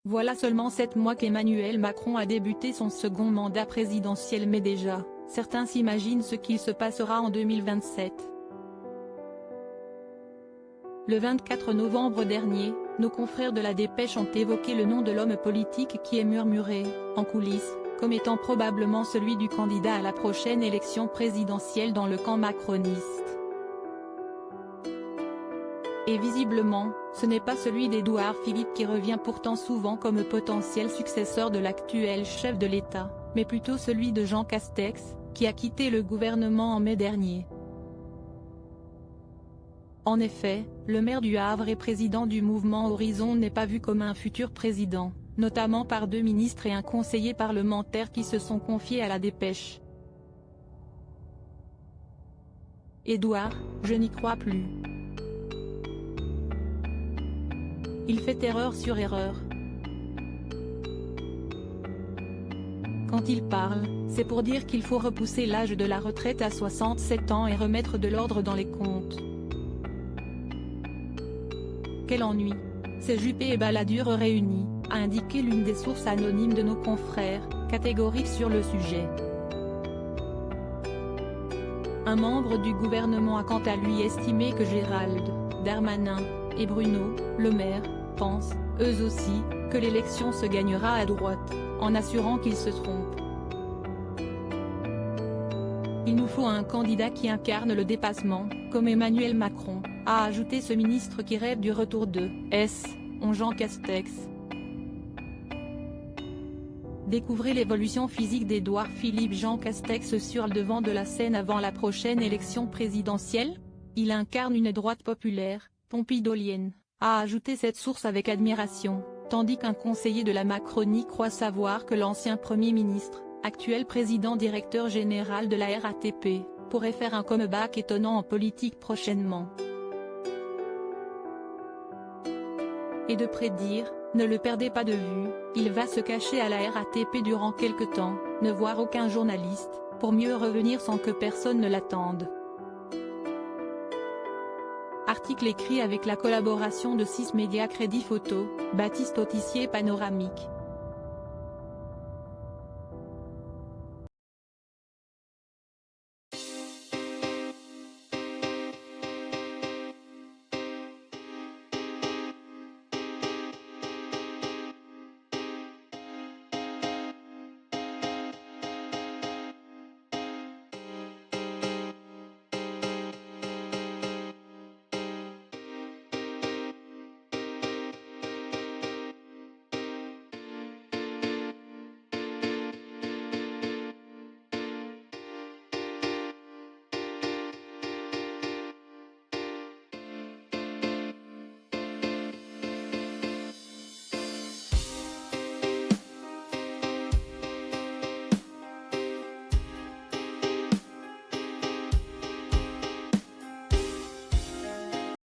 Voilà seulement 7 mois qu'Emmanuel Macron a débuté son second mandat présidentiel, mais déjà, certains s'imaginent ce qu'il se passera en 2027. Le 24 novembre dernier, nos confrères de la Dépêche ont évoqué le nom de l'homme politique qui est murmuré, en coulisses, comme étant probablement celui du candidat à la prochaine élection présidentielle dans le camp macroniste. Et visiblement, ce n'est pas celui d'Édouard Philippe qui revient pourtant souvent comme potentiel successeur de l'actuel chef de l'État, mais plutôt celui de Jean Castex, qui a quitté le gouvernement en mai dernier. En effet, le maire du Havre et président du mouvement Horizon n'est pas vu comme un futur président, notamment par 2 ministres et un conseiller parlementaire qui se sont confiés à la Dépêche. Édouard, je n'y crois plus. Il fait erreur sur erreur. Quand il parle, c'est pour dire qu'il faut repousser l'âge de la retraite à 67 ans et remettre de l'ordre dans les comptes. Quel ennui. C'est Juppé et Balladur réunis, a indiqué l'une des sources anonymes de nos confrères, catégorique sur le sujet. Un membre du gouvernement a quant à lui estimé que Gérald Darmanin et Bruno Le Maire pensent, eux aussi, que l'élection se gagnera à droite, en assurant qu'ils se trompent. Il nous faut un candidat qui incarne le dépassement, comme Emmanuel Macron, a ajouté ce ministre qui rêve du retour de Jean Castex. Découvrez l'évolution physique d'Édouard Philippe. Jean Castex sur le devant de la scène avant la prochaine élection présidentielle. Il incarne une droite populaire, pompidolienne, a ajouté cette source avec admiration, tandis qu'un conseiller de la Macronie croit savoir que l'ancien Premier ministre, actuel président directeur général de la RATP, pourrait faire un comeback étonnant en politique prochainement. Et de prédire, ne le perdez pas de vue, il va se cacher à la RATP durant quelque temps, ne voir aucun journaliste, pour mieux revenir sans que personne ne l'attende. Article écrit avec la collaboration de 6 médias Crédit Photo, Baptiste Autissier Panoramique.